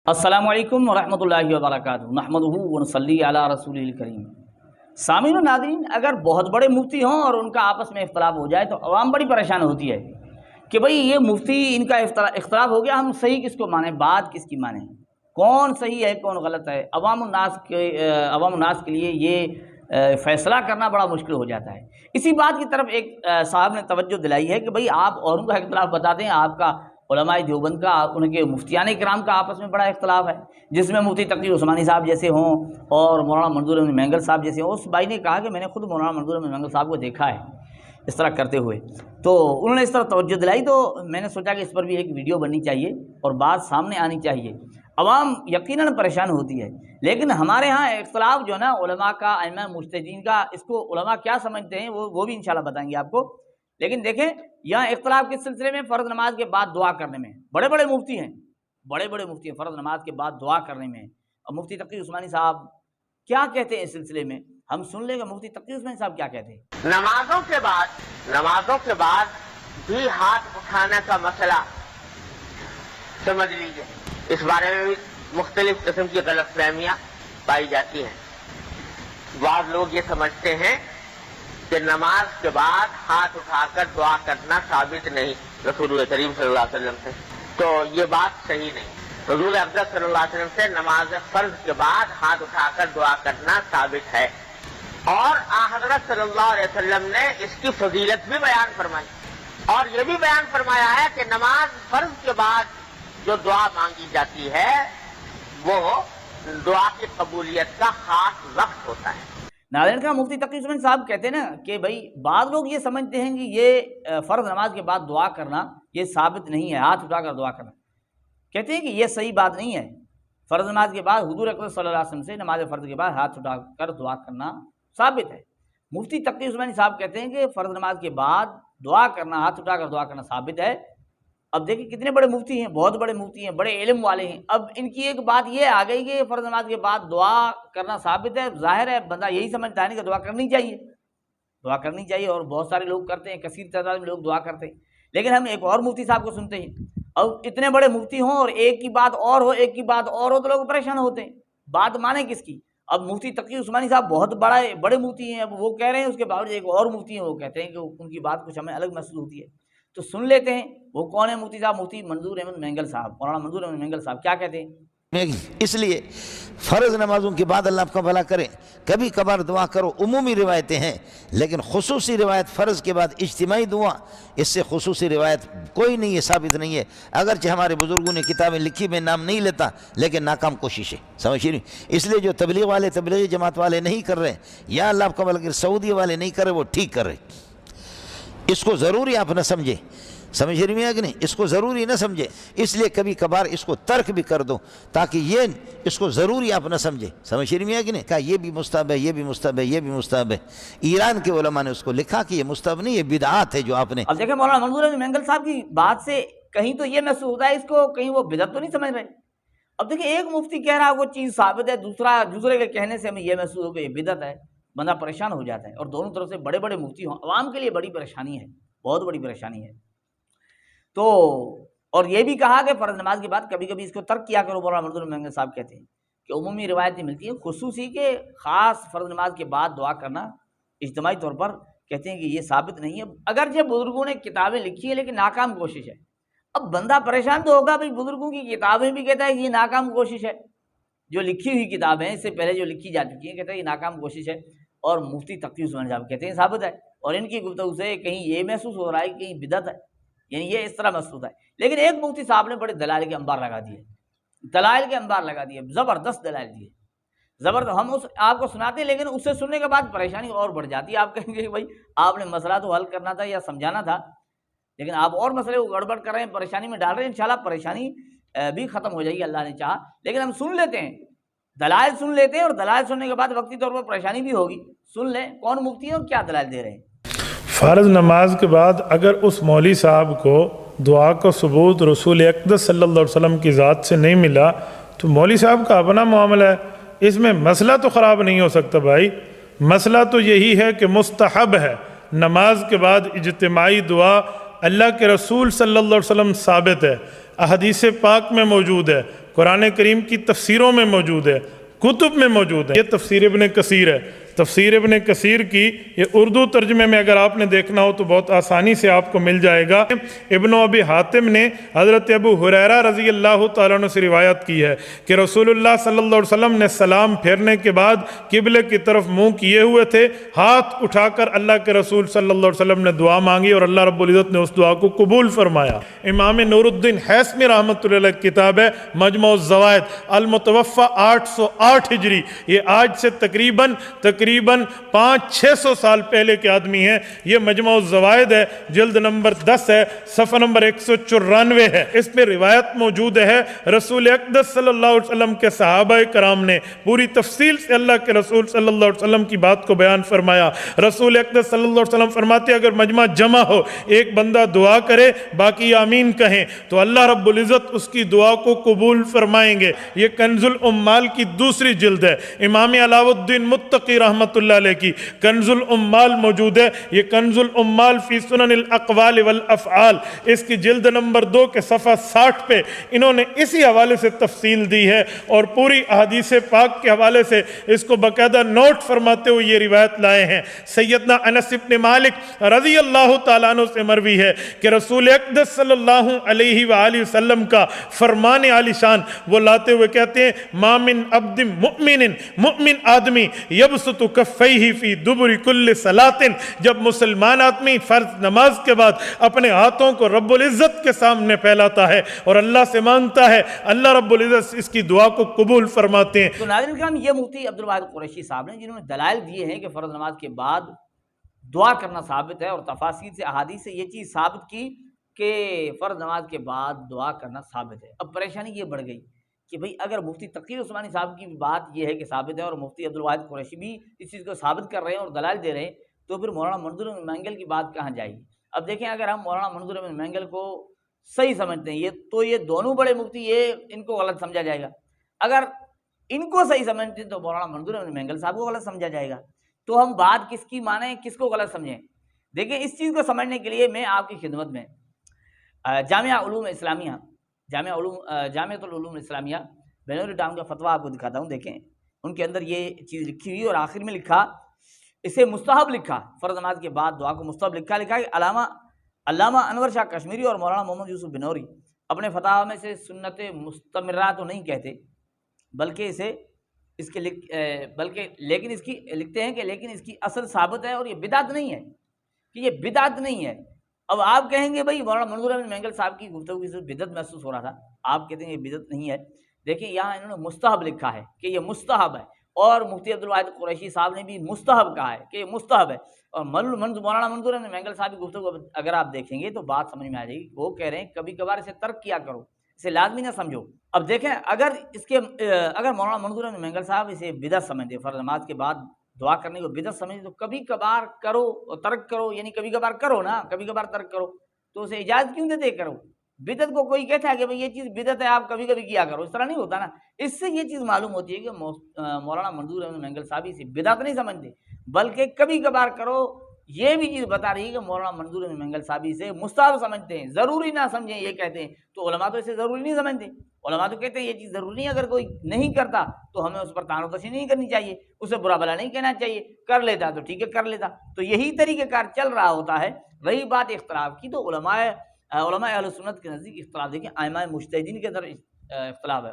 السلام علیکم ورحمۃ اللہ وبرکاتہ، نحمدہ ونصلی علی رسول الکریم۔ سامعین و ناظرین، اگر بہت بڑے مفتی ہوں اور ان کا آپس میں اختلاف ہو جائے تو عوام بڑی پریشان ہوتی ہے کہ بھئی یہ مفتی ان کا اختلاف ہو گیا، ہم صحیح کس کو مانیں، بات کس کی مانیں، کون صحیح ہے کون غلط ہے۔ عوام الناس کے لیے یہ فیصلہ کرنا بڑا مشکل ہو جاتا ہے۔ اسی بات کی طرف ایک صاحب نے توجہ دلائی ہے کہ بھئی آپ اوروں کا اختلاف بتاتے ہیں، آپ کا علماء دیوبند کا، ان کے مفتیان کرام کا آپس میں بڑا اختلاف ہے، جس میں مفتی تقی عثمانی صاحب جیسے ہوں اور مولانا منظور احمد مینگل صاحب جیسے ہوں۔ اس بھائی نے کہا کہ میں نے خود مولانا منظور احمد مینگل صاحب کو دیکھا ہے اس طرح کرتے ہوئے، تو انہوں نے اس طرح توجہ دلائی، تو میں نے سوچا کہ اس پر بھی ایک ویڈیو بننی چاہیے اور بات سامنے آنی چاہیے۔ عوام یقیناً پریشان ہوتی ہے، لیکن ہمارے ہاں اختلاف جو ہے نا علماء کا، ائمہ مجتہدین کا، اس کو علماء کیا سمجھتے ہیں وہ بھی انشاءاللہ بتائیں گے آپ کو۔ لیکن دیکھیں یہاں اختلاف کس سلسلے میں، فرض نماز کے بعد دعا کرنے میں۔ بڑے بڑے مفتی ہیں فرض نماز کے بعد دعا کرنے میں، اور مفتی تقی عثمانی صاحب کیا کہتے ہیں اس سلسلے میں، ہم سن لیں گے مفتی تقی عثمانی صاحب کیا کہتے ہیں۔ نمازوں کے بعد بھی ہاتھ اٹھانے کا مسئلہ سمجھ لیجیے، اس بارے میں بھی مختلف قسم کی غلط فہمیاں پائی جاتی ہیں۔ بعض لوگ یہ سمجھتے ہیں کہ نماز کے بعد ہاتھ اٹھا کر دعا کرنا ثابت نہیں رسول کریم صلی اللہ علیہ وسلم سے، تو یہ بات صحیح نہیں۔ رسول اقدس صلی اللہ علیہ وسلم سے نماز فرض کے بعد ہاتھ اٹھا کر دعا کرنا ثابت ہے، اور حضرت صلی اللہ علیہ وسلم نے اس کی فضیلت بھی بیان فرمائی، اور یہ بھی بیان فرمایا ہے کہ نماز فرض کے بعد جو دعا مانگی جاتی ہے وہ دعا کی قبولیت کا خاص وقت ہوتا ہے۔ ناظرین کا مفتی تقی عثمانی صاحب کہتے ہیں نا کہ بھائی بعض لوگ یہ سمجھتے ہیں کہ یہ فرض نماز کے بعد دعا کرنا یہ ثابت نہیں ہے، ہاتھ اٹھا کر دعا کرنا، کہتے ہیں کہ یہ صحیح بات نہیں ہے۔ فرض نماز کے بعد حضور اکرم صلی اللہ علیہ وسلم سے نماز فرض کے بعد ہاتھ اٹھا کر دعا کرنا ثابت ہے۔ مفتی تقی عثمانی صاحب کہتے ہیں کہ فرض نماز کے بعد دعا کرنا، ہاتھ اٹھا کر دعا کرنا ثابت ہے۔ اب دیکھیں کتنے بڑے مفتی ہیں، بہت بڑے مفتی ہیں، بڑے علم والے ہیں، اب ان کی ایک بات یہ آ گئی کہ فرض نماز کے بعد دعا کرنا ثابت ہے۔ ظاہر ہے بندہ یہی سمجھتا ہے کہ دعا کرنی چاہیے، اور بہت سارے لوگ کرتے ہیں، کثیر تعداد میں لوگ دعا کرتے ہیں۔ لیکن ہم ایک اور مفتی صاحب کو سنتے ہیں، اب اتنے بڑے مفتی ہوں اور ایک کی بات اور ہو، ایک کی بات اور ہو، تو لوگ پریشان ہوتے ہیں، بات مانیں کس کی۔ اب مفتی تقی عثمانی صاحب بہت بڑے مفتی ہیں، اب وہ کہہ رہے ہیں، اس کے باوجود ایک اور مفتی ہیں وہ کہتے ہیں کہ ان کی بات کچھ ہمیں الگ محسوس ہوتی ہے، تو سن لیتے ہیں وہ کون ہے مفتی صاحب، مفتی منظور احمد مینگل صاحب، مولانا منظور احمد مینگل صاحب کیا کہتے ہیں۔ اس لیے فرض نمازوں کے بعد اللہ آپ کا بھلا کرے، کبھی کبھار دعا کرو، عمومی روایتیں ہیں، لیکن خصوصی روایت فرض کے بعد اجتماعی دعا، اس سے خصوصی روایت کوئی نہیں ہے، ثابت نہیں ہے۔ اگرچہ ہمارے بزرگوں نے کتابیں لکھی، میں نام نہیں لیتا، لیکن ناکام کوشش ہے، سمجھ رہی۔ اس لیے جو تبلیغ والے، تبلیغی جماعت والے نہیں کر رہے، یا اللہ آپ کا بھلا کرے سعودی والے نہیں کر رہے، وہ ٹھیک کر رہے۔ اس کو ضروری آپ نہ سمجھے، سمجھ رہی ہیں کہ نہیں، اس کو ضروری نہ سمجھے، اس لیے کبھی کبھار اس کو ترک بھی کر دو، تاکہ یہ اس کو ضروری آپ نہ سمجھے، سمجھ رہی ہیں کہ نہیں۔ کہا یہ بھی مستحب ہے، یہ بھی مستحب ہے، یہ بھی مستحب ہے۔ ایران کے علماء نے اس کو لکھا کہ یہ مستحب نہیں، یہ بدعات ہے جو آپ نے۔ اب دیکھیں مولانا منظور احمد مینگل صاحب کی بات سے کہیں تو یہ محسوس ہوتا ہے اس کو کہیں وہ بدعت تو نہیں سمجھ رہے۔ اب دیکھیں ایک مفتی کہہ رہا ہے وہ چیز ثابت ہے، دوسرے کے کہنے سے ہمیں یہ محسوس ہو کہ یہ بدعت ہے، بندہ پریشان ہو جاتا ہے، اور دونوں طرف سے بڑے بڑے مفتی ہوں، عوام کے لیے بڑی پریشانی ہے، بہت بڑی پریشانی ہے۔ تو اور یہ بھی کہا کہ فرض نماز کے بعد کبھی کبھی اس کو ترک کیا کرو، مولانا منظور مینگل صاحب کہتے ہیں کہ عمومی روایتیں ملتی ہیں، خصوصی کے خاص فرض نماز کے بعد دعا کرنا اجتماعی طور پر کہتے ہیں کہ یہ ثابت نہیں ہے۔ اگرچہ بزرگوں نے کتابیں لکھی ہیں لیکن ناکام کوشش ہے۔ اب بندہ پریشان تو ہوگا بھائی، بزرگوں کی کتابیں بھی کہتا ہے کہ یہ ناکام کوشش ہے، جو لکھی ہوئی کتابیں اس سے پہلے جو لکھی جا چکی ہیں کہتا ہے یہ ناکام کوشش ہے، اور مفتی تقی عثمانی صاحب کہتے ہیں ثابت ہے، اور ان کی گفتگو سے کہیں یہ محسوس ہو رہا ہے کہ کہیں بدعت ہے، یعنی یہ اس طرح محسوس ہے۔ لیکن ایک مفتی صاحب نے بڑے دلائل کے انبار لگا دیے، زبردست دلائل دیے، زبردست۔ ہم آپ کو سناتے ہیں، لیکن اسے سننے کے بعد پریشانی اور بڑھ جاتی ہے۔ آپ کہیں گے کہ بھائی آپ نے مسئلہ تو حل کرنا تھا یا سمجھانا تھا، لیکن آپ اور مسئلے کو گڑبڑ کر رہے ہیں، پریشانی میں ڈال رہے ہیں۔ انشاءاللہ پریشانی بھی ختم ہو جائے گی اللہ نے چاہا، لیکن ہم سن لیتے ہیں، دلائل سن لیتے ہیں، اور دلائل سننے کے بعد وقتی طور پر پریشانی بھی ہوگی۔ سن لیں کون مفتی ہیں اور کیا دلائل دے رہے ہیں۔ فرض نماز کے بعد اگر اس مولوی صاحب کو دعا کا ثبوت رسول اقدس صلی اللہ علیہ وسلم کی ذات سے نہیں ملا تو مولوی صاحب کا اپنا معاملہ ہے، اس میں مسئلہ تو خراب نہیں ہو سکتا بھائی۔ مسئلہ تو یہی ہے کہ مستحب ہے نماز کے بعد اجتماعی دعا، اللہ کے رسول صلی اللہ علیہ وسلم ثابت ہے، احادیث پاک میں موجود ہے، قرآن کریم کی تفسیروں میں موجود ہے، کتب میں موجود ہے۔ یہ تفسیر ابن کثیر ہے، تفسیر ابن کثیر کی یہ اردو ترجمے میں اگر آپ نے دیکھنا ہو تو بہت آسانی سے آپ کو مل جائے گا۔ ابن ابی حاتم نے حضرت ابو ہریرہ رضی اللہ تعالیٰ عنہ سے روایت کی ہے کہ رسول اللہ صلی اللہ علیہ وسلم نے سلام پھیرنے کے بعد قبلے کی طرف منہ کیے ہوئے تھے، ہاتھ اٹھا کر اللہ کے رسول صلی اللہ علیہ وسلم نے دعا مانگی اور اللہ رب العزت نے اس دعا کو قبول فرمایا۔ امام نور الدین حیثمی رحمۃ اللہ علیہ کی کتاب ہے مجموع الزوائد، المتوفى 808 ہجری، یہ آج سے تقریباً 500-600 سال پہلے کے آدمی ہیں۔ یہ مجموع الزوائد ہے، جلد نمبر 10 ہے، صفحہ نمبر 194 ہے۔ اس میں روایت موجود ہے رسول اقدس صلی اللہ علیہ وسلم کے صحابہ کرام نے پوری تفصیل سے اللہ کے رسول صلی اللہ علیہ وسلم کی بات کو بیان فرمایا۔ رسول اقدس صلی اللہ علیہ وسلم فرماتے ہیں اگر مجمع جمع ہو، ایک بندہ دعا کرے، باقی آمین کہیں، تو اللہ رب العزت اس کی دعا کو قبول فرمائیں گے۔ یہ کنز الامال کی دوسری جلد ہے، امام علاؤ الدین متقی رحمۃ اللہ علیہ کی کنز الامال موجود ہے۔ یہ کنز الامال فی سنن الاقوال والافعال، اس کی جلد نمبر 2 کے صفحہ 60 پہ انہوں نے اسی حوالے سے تفصیل دی ہے اور پوری احادیث پاک کے حوالے سے اس کو باقاعدہ نوٹ فرماتے ہوئے یہ روایت لائے ہیں۔ سیدنا انس بن مالک رضی اللہ تعالیٰ عنہ سے مروی ہے کہ رسول اقدس صلی اللہ علیہ وآلہ وسلم کا فرمان عالی شان وہ لاتے ہوئے کہتے ہیں ما من عبد مؤمن آدمی یبسط کفیہ فی دبر کل صلاۃ، جب مسلمان آدمی فرض نماز کے بعد اپنے ہاتھوں کو رب العزت کے سامنے پھیلاتا ہے اور اللہ سے مانگتا ہے، اللہ رب العزت اس کی دعا کو قبول فرماتے ہیں۔ تو ناظرین کرام، یہ مفتی عبدالواحد قریشی صاحب نے جنہوں نے دلائل دیے ہیں کہ فرض نماز کے بعد دعا کرنا ثابت ہے، اور تفاصیل سے احادیث سے یہ چیز ثابت کی کہ فرض نماز کے بعد دعا کرنا ثابت ہے۔ اب پریشانی یہ بڑھ گئی کہ بھئی اگر مفتی تقی عثمانی صاحب کی بات یہ ہے کہ ثابت ہے اور مفتی عبدالواحد قریشی بھی اس چیز کو ثابت کر رہے ہیں اور دلائل دے رہے ہیں، تو پھر مولانا منظور احمد مینگل کی بات کہاں جائے گی؟ اب دیکھیں، اگر ہم مولانا منظور احمد مینگل کو صحیح سمجھتے ہیں تو یہ دونوں بڑے مفتی یہ ان کو غلط سمجھا جائے گا، اگر ان کو صحیح سمجھتے ہیں تو مولانا منظور احمد مینگل صاحب کو غلط سمجھا جائے گا۔ تو ہم بات کس کی مانیں، کس کو غلط سمجھیں؟ دیکھیں، اس چیز کو سمجھنے کے لیے میں آپ کی خدمت میں جامعہ العلوم اسلامیہ جامعۃ العلوم اسلامیہ بنوری ٹاؤن کا فتویٰ آپ کو دکھاتا ہوں۔ دیکھیں، ان کے اندر یہ چیز لکھی ہوئی اور آخر میں لکھا، اسے مستحب لکھا، فرض نماز کے بعد دعا کو مستحب لکھا کہ علامہ انور شاہ کشمیری اور مولانا محمد یوسف بنوری اپنے فتاوی میں سے سنت مستمرہ تو نہیں کہتے، بلکہ لیکن اس کی لکھتے ہیں کہ لیکن اس کی اصل ثابت ہے اور یہ بدعت نہیں ہے، کہ یہ بدعت نہیں ہے۔ اب آپ کہیں گے بھائی مولانا منظور احمد مینگل صاحب کی گفتگو کی بدعت محسوس ہو رہا تھا، آپ کہتے ہیں یہ بدعت نہیں ہے۔ دیکھیں، یہاں انہوں نے مستحب لکھا ہے کہ یہ مستحب ہے، اور مفتی عبدالواحد قریشی صاحب نے بھی مستحب کہا ہے کہ یہ مستحب ہے، اور مولانا منظور احمد مینگل صاحب کی گفتگو اگر آپ دیکھیں گے تو بات سمجھ میں آ جائے گی۔ وہ کہہ رہے ہیں کبھی کبھار اسے ترک کیا کرو، اسے لازمی نہ سمجھو۔ اب دیکھیں، اگر مولانا منظور احمد مینگل صاحب اسے بدعت سمجھتے، فرض نماز کے بعد دعا کرنے کو بدعت سمجھتے، تو کبھی کبھار کرو اور ترک کرو، یعنی کبھی کبھار کرو نا، کبھی کبھار ترک کرو، تو اسے اجازت کیوں دیتے کرو؟ بدعت کو کوئی کہتا ہے کہ بھئی یہ چیز بدعت ہے، آپ کبھی کبھی کیا کرو، اس طرح نہیں ہوتا نا۔ اس سے یہ چیز معلوم ہوتی ہے کہ مولانا منظور احمد مینگل صاحب اسے بدعت نہیں سمجھتے، بلکہ کبھی کبھار کرو یہ بھی چیز بتا رہی ہے کہ مولانا منظور احمد مینگل صاحب اسے مستحب سمجھتے ہیں، ضروری نہ سمجھیں یہ کہتے ہیں۔ تو علماء تو اسے ضروری نہیں سمجھتے، علماء تو کہتے ہیں یہ چیز ضروری نہیں، اگر کوئی نہیں کرتا تو ہمیں اس پر طعن و تشنیع نہیں کرنی چاہیے، اسے برا بھلا نہیں کہنا چاہیے، کر لیتا تو ٹھیک ہے کر لیتا۔ تو یہی طریقہ کار چل رہا ہوتا ہے۔ رہی بات اختلاف کی، تو علماء اہل سنت کے نزدیک اختلاف، دیکھیں ائمہ مجتہدین کے اندر اختلاف ہے،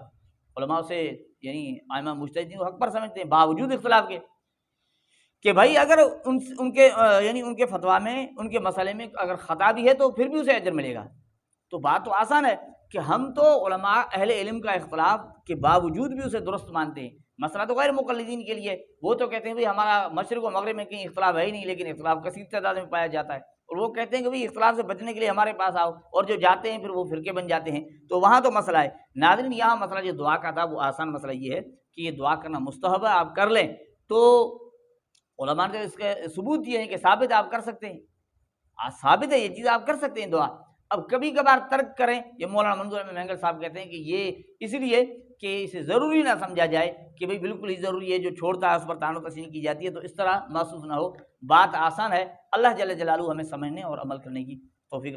علماء سے یعنی ائمہ مجتہدین کو حق پر سمجھتے ہیں باوجود اختلاف کے، کہ بھائی اگر ان کے فتویٰ میں، ان کے مسئلے میں اگر خطا بھی ہے تو پھر بھی اسے اجر ملے گا۔ تو بات تو آسان ہے کہ ہم تو علماء اہل علم کا اختلاف کے باوجود بھی اسے درست مانتے ہیں۔ مسئلہ تو غیر مقلدین کے لیے، وہ تو کہتے ہیں بھئی ہمارا مشرق و مغرب میں کہیں اختلاف ہے ہی نہیں، لیکن اختلاف کثیر تعداد میں پایا جاتا ہے، اور وہ کہتے ہیں کہ بھئی اختلاف سے بچنے کے لیے ہمارے پاس آؤ، اور جو جاتے ہیں پھر وہ فرقے بن جاتے ہیں۔ تو وہاں تو مسئلہ ہے۔ ناظرین، یہاں مسئلہ جو دعا کا تھا وہ آسان مسئلہ یہ ہے کہ یہ دعا کرنا مستحب ہے، آپ کر لیں۔ تو علماء نے اس کے ثبوت دیے ہیں کہ ثابت ہے، آپ کر سکتے ہیں، ثابت ہے یہ چیز، آپ کر سکتے ہیں دعا۔ اب کبھی کبھار ترک کریں، یہ مولانا منظور احمد مینگل صاحب کہتے ہیں کہ یہ اس لیے کہ اسے ضروری نہ سمجھا جائے کہ بھئی بالکل ہی ضروری ہے، جو چھوڑتا ہے اس پر طعن و تشنیع کی جاتی ہے، تو اس طرح محسوس نہ ہو۔ بات آسان ہے، اللہ جل جلالہ ہمیں سمجھنے اور عمل کرنے کی توفیق